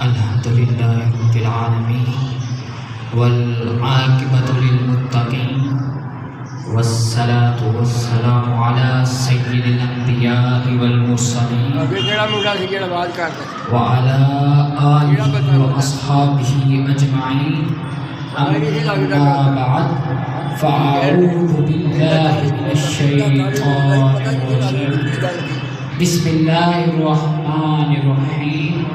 الحمدللہ رب العالمین والعاقبۃ للمتقین والصلاة والسلام علی سید الانبیاء والمرسلین وعلی آلہ واصحابہ اجمعین اما بعد فاعوذ باللہ من الشیطان الرجیم بسم اللہ الرحمن الرحیم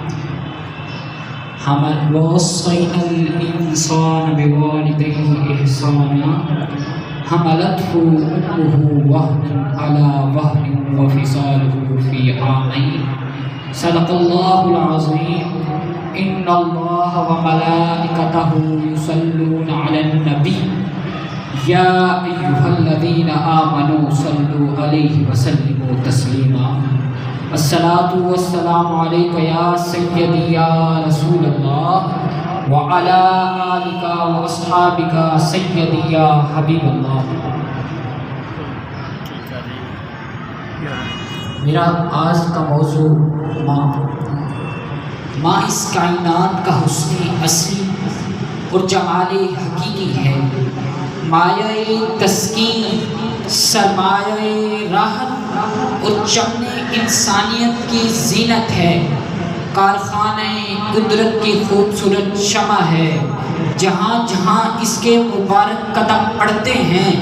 ووصينا الإنسان بوالديه إحسانا حملته أمه وهنا على وهن وفصاله في عامين صدق الله العظيم إن الله وملائكته يصلون على النبي يا أيها الذين آمنوا صلوا عليه وسلموا تسليما الصلاة والسلام عليك يا سيدي يا رسول الله وعلى آلك وأصحابك سيدي يا حبيب الله. میرا آج کا موضوع ماں اس کائنات کا حسن اصلی اور جمال حقیقی ہے، مایہ تسکین، سرمایہ راحت اور چمن انسانیت کی زینت ہے، کارخانہ قدرت کی خوبصورت شمع ہے، جہاں جہاں اس کے مبارک قدم پڑتے ہیں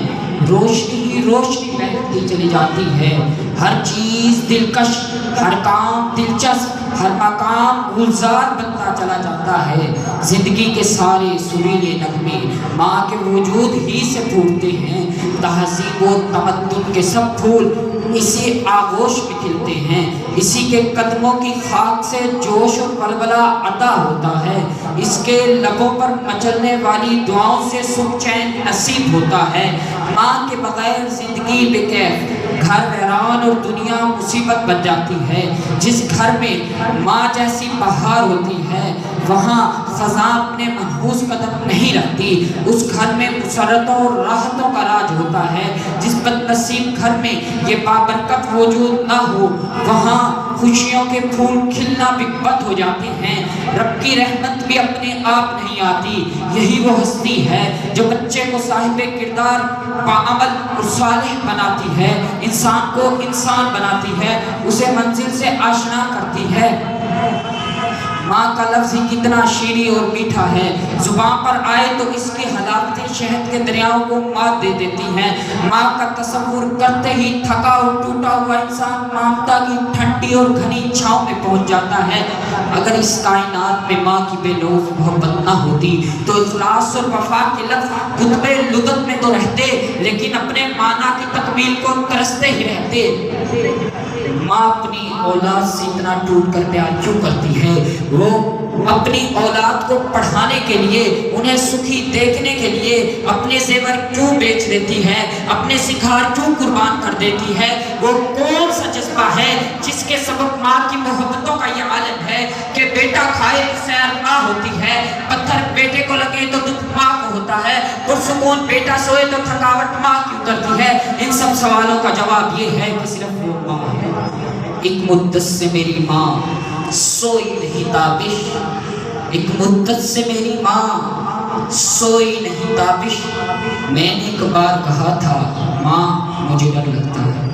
روشنی ہی روشنی بہتی چلی جاتی ہے، ہر چیز دلکش، ہر کام دلچسپ، ہر مقام گلزار بنتا چلا جاتا ہے. زندگی کے سارے سریلے نغمے ماں کے وجود ہی سے پھوٹتے ہیں، تہذیب و تمدن کے سب پھول اسی آغوش میں کھلتے ہیں، اسی کے قدموں کی خاک سے جوش و ولولہ عطا ہوتا ہے، اس کے لبوں پر مچلنے والی دعاؤں سے سکھ چین نصیب ہوتا ہے. ماں کے بغیر زندگی بے کیف، گھر ویران اور دنیا مصیبت بن جاتی ہے. جس گھر میں ماں جیسی بہار ہوتی ہے وہاں خزاں اپنے منحوس قدم نہیں رکھتی، اس گھر میں مسرتوں اور راحتوں کا راج ہوتا ہے. جس بد نصیب گھر میں یہ بابرکت وجود نہ ہو وہاں خوشیوں کے پھول کھلنا بھی بند ہو جاتے ہیں، رب کی رحمت بھی اپنے آپ نہیں آتی. یہی وہ ہستی ہے جو بچے کو صاحب کردار، باعمل اور صالح بناتی ہے، انسان کو انسان بناتی ہے، اسے منزل سے آشنا کرتی ہے. ماں کا لفظ ہی کتنا شیریں اور میٹھا ہے، زبان پر آئے تو اس کی حلاوتیں شہد کے دریاؤں کو مات دے دیتی ہیں. ماں کا تصور کرتے ہی تھکا اور ٹوٹا ہوا انسان ممتا کی ٹھنڈی اور گھنی چھاؤں میں پہنچ جاتا ہے. اگر اس کائنات میں ماں کی بے لوث محبت نہ ہوتی تو اخلاص اور وفا کے لفظ خطبے لغت میں تو رہتے لیکن اپنے معنی کی تکمیل کو ترستے ہی رہتے. ماں اپنی اولاد سے اتنا ٹوٹ کر پیار کیوں کرتی ہے؟ وہ اپنی اولاد کو پڑھانے کے لیے، انہیں سکھی دیکھنے کے لیے اپنے زیور کیوں بیچ دیتی ہے، اپنے سنگھار کیوں قربان کر دیتی ہے؟ وہ کون سا جذبہ ہے جس کے سبب ماں کی محبتوں کا یہ عالم ہے کہ بیٹا کھائے تو سیر ماں ہوتی ہے، پتھر بیٹے کو لگے تو دکھ ماں کو ہوتا ہے، پرسکون بیٹا سوئے تو تھکاوٹ ماں کیوں کرتی ہے؟ ان سب سوالوں کا جواب یہ ہے کہ صرف وہ ماں ہے. ایک مدت سے میری ماں سوئی نہیں تابش، ایک مدت سے میری ماں سوئی نہیں تابش. میں نے ایک بار کہا تھا ماں مجھے ڈر لگتا ہے.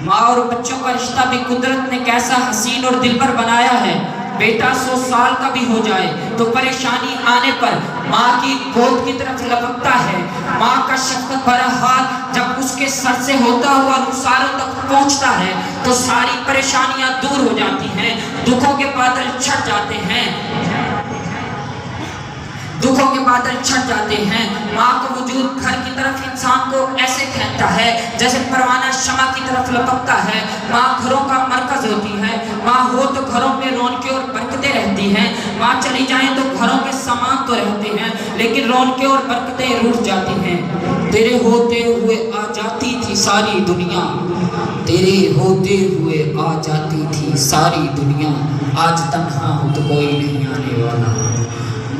ماں اور بچوں کا رشتہ بھی قدرت نے کیسا حسین اور دلبر بنایا ہے. بیٹا 100 سال کا بھی ہو جائے تو پریشانی آنے پر ماں کی گود کی طرف لپکتا ہے. ماں کا شفقت بھرا ہاتھ جب اس کے سر سے ہوتا ہوا رخساروں تک پہنچتا ہے تو ساری پریشانیاں دور ہو جاتی ہیں، دکھوں کے بادل چھٹ جاتے ہیں، دکھوں کے بادل چھٹ جاتے ہیں. ماں کا وجود گھر کی طرف انسان کو ایسے کھینچتا ہے جیسے پروانہ شمع کی طرف لپکتا ہے. ماں گھروں کا مرکز ہوتی ہے، ماں ہو تو گھروں میں رونقیں اور برکتیں رہتی ہیں، ماں چلی جائیں تو گھروں کے سامان تو رہتے ہیں لیکن رونقیں اور برکتیں روٹھ جاتی ہیں. تیرے ہوتے ہوئے آ جاتی تھی ساری دنیا، تیرے ہوتے ہوئے آ جاتی تھی ساری دنیا، آج تنہا ہوں تو کوئی نہیں آنے والا.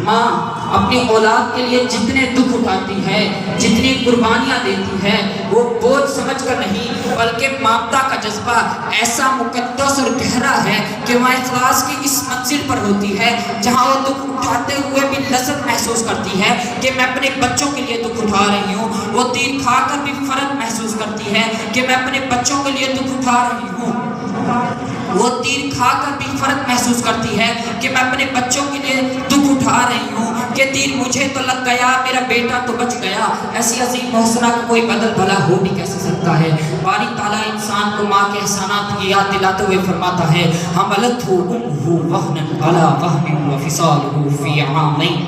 ماں اپنی اولاد کے لیے جتنے دکھ اٹھاتی ہے، جتنی قربانیاں دیتی ہے، وہ بوجھ سمجھ کر نہیں بلکہ ممتا کا جذبہ ایسا مقدس اور گہرا ہے کہ وہ اخلاص کی اس منزل پر ہوتی ہے جہاں وہ دکھ اٹھاتے ہوئے بھی لذت محسوس کرتی ہے کہ میں اپنے بچوں کے لیے دکھ اٹھا رہی ہوں۔ وہ تیر کھا کر بھی فرق محسوس کرتی ہے کہ میں اپنے بچوں کے لیے دکھ اٹھا رہی ہوں۔ وہ تیر کھا کر بھی فرق محسوس کرتی ہے کہ میں اپنے بچوں کے لیے دکھ اٹھا رہی ہوں کہ تیر مجھے تو لگ گیا، میرا بیٹا تو بچ گیا۔ ایسی عظیم محسنہ کا کوئی بدل بھلا ہو بھی کیسے سکتا ہے؟ باری تعالیٰ انسان کو ماں کے احسانات کی یاد دلاتے ہوئے فرماتا ہے حملتہ امہ وہنا علی وہن وفصالہ فی عامین۔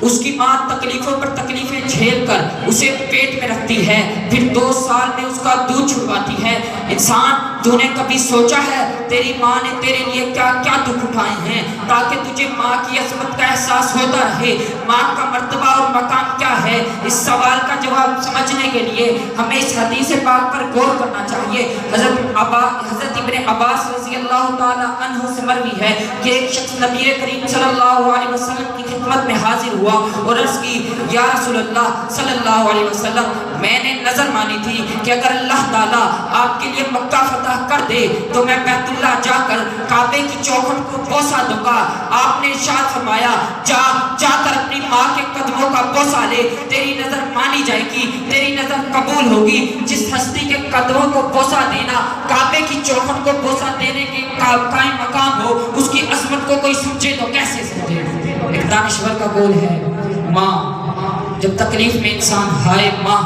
اس کی ماں تکلیفوں پر تکلیفیں جھیل کر اسے پیٹ میں رکھتی ہے، پھر 2 سال میں اس کا دودھ چھڑواتی ہے۔ انسان، تو نے کبھی سوچا ہے تیری ماں نے تیرے لیے کیا کیا دکھ اٹھائے ہیں تاکہ تجھے ماں کی عظمت کا احساس ہوتا رہے؟ ماں کا مرتبہ اور مقام کیا ہے؟ اس سوال کا جواب سمجھنے کے لیے ہمیں اس حدیث پاک پر غور کرنا چاہیے۔ حضرت ابن عباس رضی اللہ تعالی عنہ سے مروی ہے کہ ایک شخص نبی کریم صلی اللہ علیہ وسلم کی خدمت میں حاضر ہوا اور عرض کی، یا رسول اللہ صلی اللہ علیہ وسلم، میں نے نظر مانی تھی کہ اگر اللہ تعالیٰ آپ کے لیے مکہ فتح کر دے تو میں بیت اللہ جا کر کعبے کی چوکھٹ کو بوسہ دوں گا۔ آپ نے ارشاد فرمایا، جا کر اپنی ماں کے قدموں کا بوسہ لے، تیری نظر مانی جائے گی، تیری نظر قبول ہوگی۔ جس ہستی کے قدموں کو بوسہ دینا کعبے کی چوکھٹ کو بوسہ دینے کے قائم مقام ہو، اس کی عظمت کو کوئی سمجھے تو کیسے سمجھے؟ ایک دانشور کا قول ہے، ماں جب تکلیف میں انسان ہائے ماں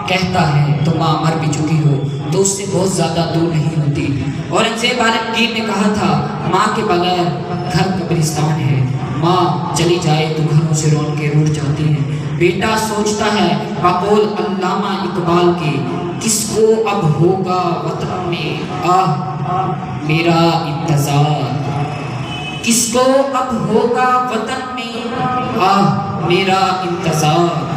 کہتا ہے تو ماں مر بھی چکی ہو تو اس سے بہت زیادہ دور نہیں ہوتی۔ اورنگزیب عالمگیر نے کہا تھا، ماں کے بغیر گھر قبرستان ہے، ماں چلی جائے تو گھروں سے رونقیں روٹھ جاتی ہیں۔ بیٹا سوچتا ہے بقول علامہ اقبال کے، کس کو اب ہوگا وطن میں آہ میرا انتظار، کس کو اب ہوگا وطن میں آہ میرا انتظار،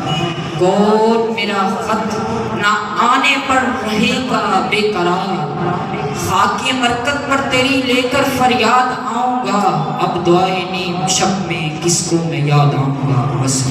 کون میرا خط نہ آنے پر رہے گا بے قرار، خاک مرکت پر تیری لے کر فریاد آؤں گا، اب دعائے نیم شب میں کس کو میں یاد آؤں گا۔ بس